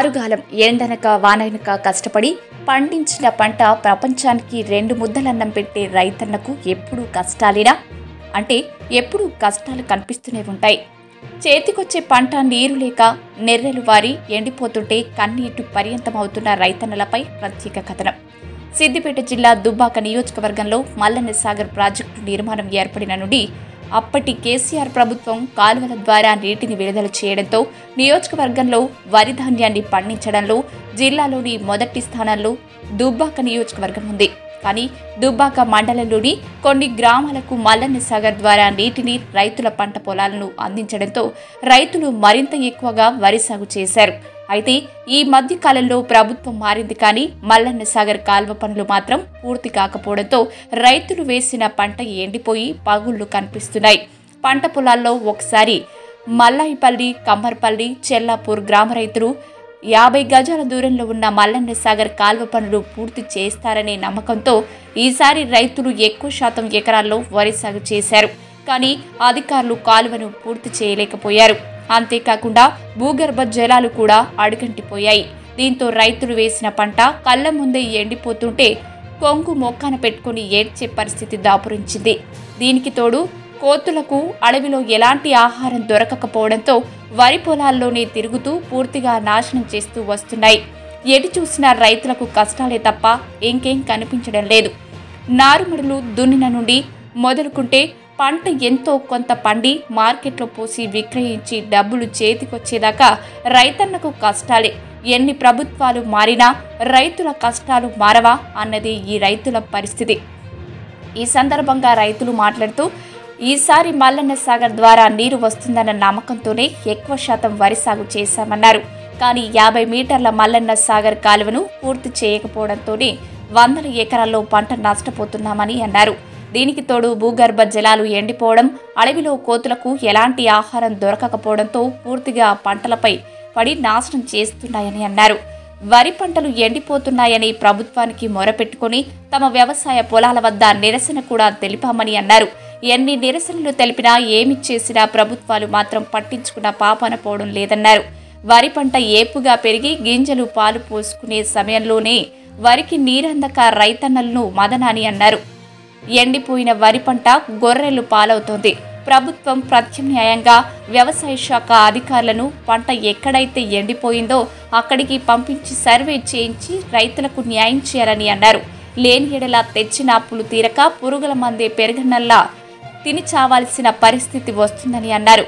ఆరుగాలం ఎండనక వాననక కష్టపడి పండించిన పంట ప్రపంచానికి 2 ముద్దలన్నం పెట్టే రైతన్నకు ఎప్పుడూ కష్టాలేనా అంటే ఎప్పుడూ కష్టాలు కనిపిస్తూనే ఉంటాయి. చేతికొచ్చే పంట నీరు లేక నెర్రెలు వారి ఎండిపోతుంటే కన్నీటి పర్యంతమవుతున్న రైతన్నలపై ప్రత్యేక కథనం. సిద్దిపేట జిల్లా దుబ్బాక నియోజకవర్గంలో మల్లన్న సాగర్ ప్రాజెక్టు నిర్మాణం ఏర్పడిన నుండి అప్పటి కేసీఆర్ ప్రభుత్వం కాలువల ద్వారా నీటిని విడుదల చేయడంతో నియోజకవర్గంలో వరి ధాన్యాన్ని పండించడంలో జిల్లాలోని మొదటి స్థానంలో దుబ్బాక నియోజకవర్గం ఉంది. కానీ దుబ్బాక మండలంలోని కొన్ని గ్రామాలకు మల్లన్న సాగర్ ద్వారా నీటిని రైతుల పంట పొలాలను అందించడంతో రైతులు మరింత ఎక్కువగా వరి సాగు చేశారు. అయితే ఈ మధ్య కాలంలో ప్రభుత్వం మారింది, కానీ మల్లన్న సాగర్ కాల్వ పనులు మాత్రం పూర్తి కాకపోవడంతో రైతులు వేసిన పంట ఎండిపోయి పగుళ్లు కనిపిస్తున్నాయి. పంట పొలాల్లో ఒకసారి మల్లాయిపల్లి, కమ్మర్పల్లి, చెల్లాపూర్ గ్రామ రైతులు 50 గజాల దూరంలో ఉన్న మల్లన్న సాగర్ కాల్వ పనులు పూర్తి చేస్తారనే నమ్మకంతో ఈసారి రైతులు ఎక్కువ శాతం ఎకరాల్లో వరి సాగు చేశారు. కానీ అధికారులు కాలువను పూర్తి చేయలేకపోయారు. అంతేకాకుండా భూగర్భ జలాలు కూడా అడుగంటిపోయాయి. దీంతో రైతులు వేసిన పంట కళ్ల ముందే ఎండిపోతుంటే కొంగు మొక్కాన పెట్టుకుని ఏడ్చే పరిస్థితి దాపురించింది. దీనికి తోడు కోతులకు అడవిలో ఎలాంటి ఆహారం దొరకకపోవడంతో వరి పొలాల్లోనే తిరుగుతూ పూర్తిగా నాశనం చేస్తూ వస్తున్నాయి. ఎటు చూసినా రైతులకు కష్టాలే తప్ప ఇంకేం కనిపించడం లేదు. నారుమడులు దున్నిన నుండి మొదలుకుంటే పంట ఎంతో కొంత పండి మార్కెట్లో పోసి విక్రయించి డబ్బులు చేతికొచ్చేదాకా రైతన్నకు కష్టాలే. ఎన్ని ప్రభుత్వాలు మారినా రైతుల కష్టాలు మారవా అన్నది ఈ రైతుల పరిస్థితి. ఈ సందర్భంగా రైతులు మాట్లాడుతూ ఈసారి మల్లన్న సాగర్ ద్వారా నీరు వస్తుందన్న నమ్మకంతోనే ఎక్కువ శాతం వరి సాగు చేశామన్నారు. కానీ 50 మీటర్ల మల్లన్న సాగర్ కాలువను పూర్తి చేయకపోవడంతోనే వందల ఎకరాల్లో పంట నష్టపోతున్నామని అన్నారు. దీనికి తోడు భూగర్భ జలాలు ఎండిపోవడం, అడవిలో కోతులకు ఎలాంటి ఆహారం దొరకకపోవడంతో పూర్తిగా పంటలపై పడి నాశనం చేస్తున్నాయని అన్నారు. వరి పంటలు ఎండిపోతున్నాయని ప్రభుత్వానికి మొరపెట్టుకుని తమ వ్యవసాయ పొలాల వద్ద నిరసన కూడా తెలిపామని అన్నారు. ఎన్ని నిరసనలు తెలిపినా ఏమి చేసినా ప్రభుత్వాలు మాత్రం పట్టించుకున్న పాపాన పోవడం లేదన్నారు. వరి పంట ఏపుగా పెరిగి గింజలు పాలు పోసుకునే సమయంలోనే వరికి నీరందక రైతన్నలను మదనాని అన్నారు. ఎండిపోయిన వరి పంట గొర్రెలు పాలవుతోంది. ప్రభుత్వం ప్రత్యామ్నాయంగా వ్యవసాయ శాఖ అధికారులను పంట ఎక్కడైతే ఎండిపోయిందో అక్కడికి పంపించి సర్వే చేయించి రైతులకు న్యాయం చేయాలని అన్నారు. లేని ఎడల తెచ్చిన అప్పులు తీరక పురుగుల మందే పెరగనల్లా తిని చావాల్సిన పరిస్థితి వస్తుందని అన్నారు.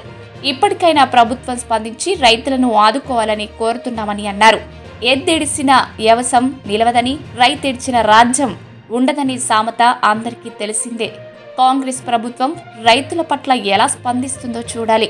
ఇప్పటికైనా ప్రభుత్వం స్పందించి రైతులను ఆదుకోవాలని కోరుతున్నామని అన్నారు. ఎద్దెడిసిన వ్యవసాయం నిలవదని, రైతెడిచిన రాజ్యం ఉండదని సామెత అందరికీ తెలిసిందే. కాంగ్రెస్ ప్రభుత్వం రైతుల పట్ల ఎలా స్పందిస్తుందో చూడాలి.